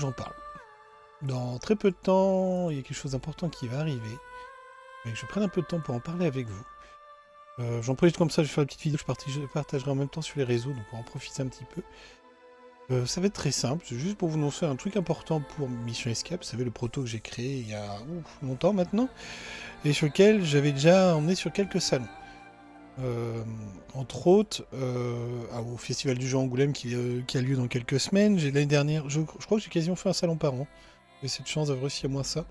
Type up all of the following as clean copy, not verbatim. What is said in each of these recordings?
j'en parle. Dans très peu de temps, il y a quelque chose d'important qui va arriver. Et que je prenne un peu de temps pour en parler avec vous. J'en profite comme ça, je vais faire une petite vidéo que je partagerai en même temps sur les réseaux, donc on va en profiter un petit peu. Ça va être très simple, c'est juste pour vous annoncer un truc important pour Mission Escape. Vous savez, le proto que j'ai créé il y a longtemps maintenant, et sur lequel j'avais déjà emmené sur quelques salons. Entre autres, au Festival du jeu Angoulême qui a lieu dans quelques semaines. L'année dernière, je crois que j'ai quasiment fait un salon par an. J'ai cette chance d'avoir réussi à moi ça.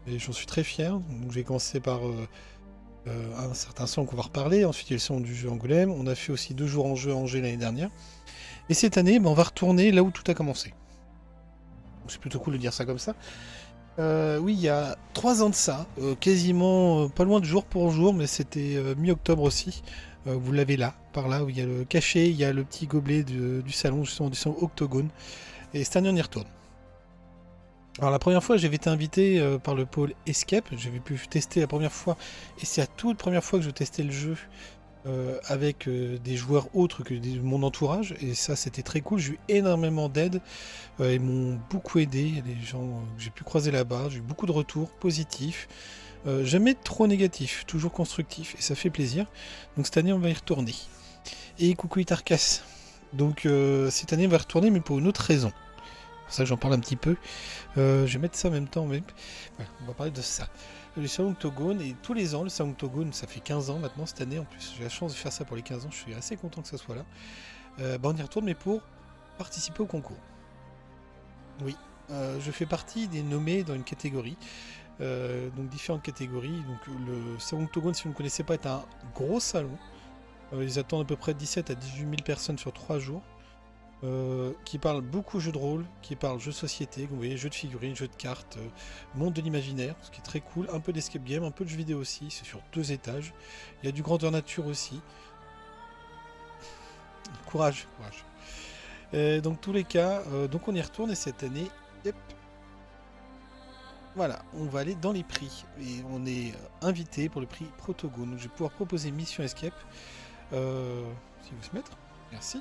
Et j'en suis très fier. Donc j'ai commencé par un certain salon qu'on va reparler. Ensuite, il y a le salon du jeu Angoulême. On a fait aussi 2 jours en jeu à Angers l'année dernière. Et cette année, on va retourner là où tout a commencé. C'est plutôt cool de dire ça comme ça. Oui, il y a 3 ans de ça, quasiment pas loin de jour pour jour, mais c'était mi-octobre aussi. Vous l'avez là, par là, où il y a le cachet, il y a le petit gobelet du salon, justement du salon Octogone. Et cette année, on y retourne. Alors la première fois, j'avais été invité par le pôle Escape, j'avais pu tester la première fois, et c'est la toute première fois que je testais le jeu avec des joueurs autres que mon entourage, et ça c'était très cool, j'ai eu énormément d'aide, ils m'ont beaucoup aidé, les gens que j'ai pu croiser là-bas, j'ai eu beaucoup de retours positifs, jamais trop négatifs, toujours constructifs, et ça fait plaisir. Donc cette année on va y retourner. Et coucou Itarkas. Donc cette année on va y retourner, mais pour une autre raison. C'est pour ça que j'en parle un petit peu. Je vais mettre ça en même temps, mais voilà, on va parler de ça. Le salon Octogone, et tous les ans, le salon Octogone, ça fait 15 ans maintenant cette année en plus, j'ai la chance de faire ça pour les 15 ans, je suis assez content que ça soit là. On y retourne, mais pour participer au concours. Oui, je fais partie des nommés dans une catégorie, donc différentes catégories. Donc le salon Octogone, si vous ne connaissez pas, est un gros salon. Ils attendent à peu près 17 à 18 000 personnes sur 3 jours. Qui parle beaucoup jeux de rôle, qui parle jeux de société, vous voyez, jeux de figurines, jeux de cartes, monde de l'imaginaire, ce qui est très cool, un peu d'escape game, un peu de jeux vidéo aussi, c'est sur 2 étages. Il y a du grandeur nature aussi. Courage, courage. Donc tous les cas, donc on y retourne et cette année, yep, voilà, on va aller dans les prix et on est invité pour le prix Protogone. Donc je vais pouvoir proposer Mission Escape. Si vous se mettre, merci.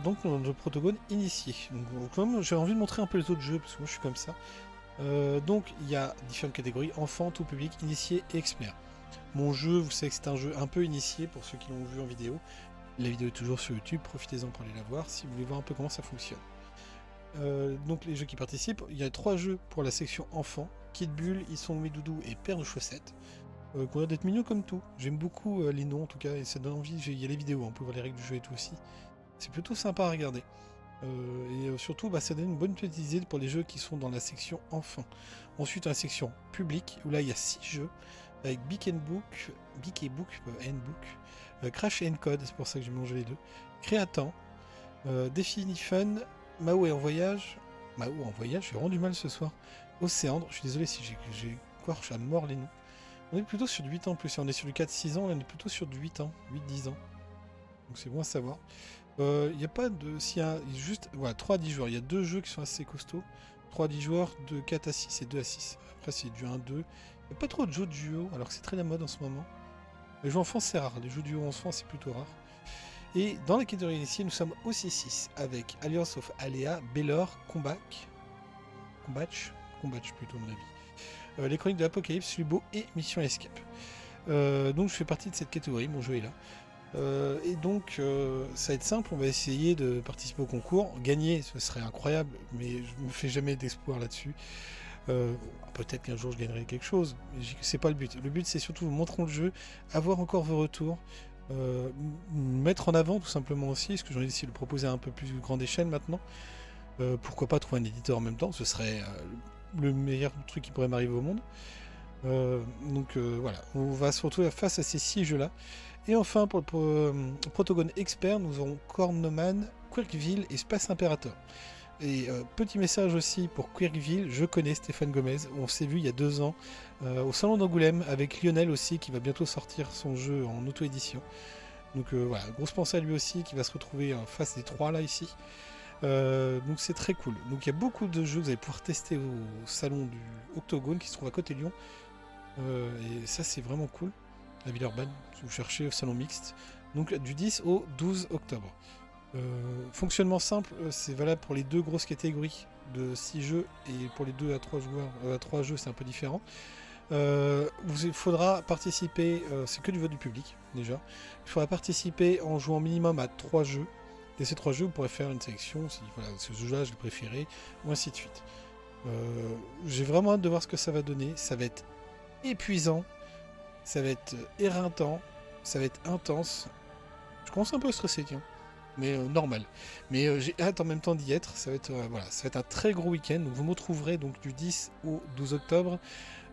Donc le protogone initié. Donc comme j'ai envie de montrer un peu les autres jeux, parce que moi je suis comme ça. Donc il y a différentes catégories, enfant, tout public, initié et expert. Mon jeu, vous savez que c'est un jeu un peu initié pour ceux qui l'ont vu en vidéo. La vidéo est toujours sur YouTube, profitez-en pour aller la voir si vous voulez voir un peu comment ça fonctionne. Donc les jeux qui participent, il y a 3 jeux pour la section enfant, Kid Bull, Ils sont mes doudous et Père de chaussettes. Qui ont l'air d'être mignons comme tout. J'aime beaucoup les noms en tout cas, et ça donne envie, il y a les vidéos, on peut voir les règles du jeu et tout aussi. C'est plutôt sympa à regarder. Surtout, ça donne une bonne petite idée pour les jeux qui sont dans la section enfant. Ensuite, dans la section public, où là il y a 6 jeux, avec Bic and Book, Crash and Code, c'est pour ça que j'ai mangé les deux, Créatan, Défi Fun, Mao est en voyage, j'ai rendu mal ce soir, Océandre, je suis désolé si j'ai corché à mort les noms. On est plutôt sur du 8 ans en plus, si on est sur du 4-6 ans, là on est plutôt sur du 8 ans, 8-10 ans. Donc c'est bon à savoir. Il n'y a pas de... S'il y a juste... Voilà, 3 à 10 joueurs. Il y a 2 jeux qui sont assez costauds. 3 à 10 joueurs, de 4 à 6 et 2 à 6. Après, c'est du 1-2. Il n'y a pas trop de jeux de duo, alors que c'est très la mode en ce moment. Les jeux enfants, c'est rare. Les jeux duo enfants, c'est plutôt rare. Et dans la catégorie initiée, nous sommes aussi 6, avec Alliance of Alea, Belor, Combatch plutôt, à mon avis. Les Chroniques de l'Apocalypse, Lubo et Mission Escape. Donc je fais partie de cette catégorie, mon jeu est là. Et donc ça va être simple, on va essayer de participer au concours. Gagner, ce serait incroyable, mais je me fais jamais d'espoir là-dessus. Peut-être qu'un jour je gagnerai quelque chose, mais c'est pas le but. Le but c'est surtout vous montrer le jeu, avoir encore vos retours, mettre en avant tout simplement aussi, parce que j'en ai décidé de le proposer à un peu plus grande échelle maintenant. Pourquoi pas trouver un éditeur en même temps, ce serait le meilleur truc qui pourrait m'arriver au monde. Voilà, on va se retrouver face à ces 6 jeux là. Et enfin pour le protogone expert, nous aurons Cornoman, Quirkville et Space Imperator. Et petit message aussi pour Quirkville, je connais Stéphane Gomez, on s'est vu il y a 2 ans au salon d'Angoulême avec Lionel aussi qui va bientôt sortir son jeu en auto-édition. Donc voilà, grosse pensée à lui aussi qui va se retrouver en face des 3 là ici. Donc c'est très cool. Donc il y a beaucoup de jeux que vous allez pouvoir tester au salon du Octogone qui se trouve à côté de Lyon. Et ça c'est vraiment cool. À Villeurbanne, si vous cherchez au salon mixte. Donc du 10 au 12 octobre. Fonctionnement simple, c'est valable pour les 2 grosses catégories de 6 jeux, et pour les 2 à 3 joueurs, à 3 jeux c'est un peu différent. Il faudra participer, c'est que du vote du public déjà, il faudra participer en jouant minimum à 3 jeux, et ces 3 jeux vous pourrez faire une sélection, si voilà, ce jeu-là je le préféré, ou ainsi de suite. J'ai vraiment hâte de voir ce que ça va donner, ça va être épuisant, ça va être éreintant, ça va être intense. Je commence un peu à stresser, tiens, mais normal. Mais j'ai hâte en même temps d'y être. Ça va être, voilà, ça va être un très gros week-end. Donc vous me retrouverez donc du 10 au 12 octobre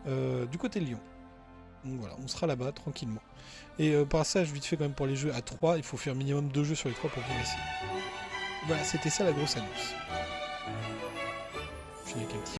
du côté de Lyon. Donc voilà, on sera là-bas tranquillement. Et par ça, je vite fait quand même pour les jeux à 3, il faut faire minimum 2 jeux sur les 3 pour progresser. Voilà, c'était ça la grosse annonce. Je finis avec un petit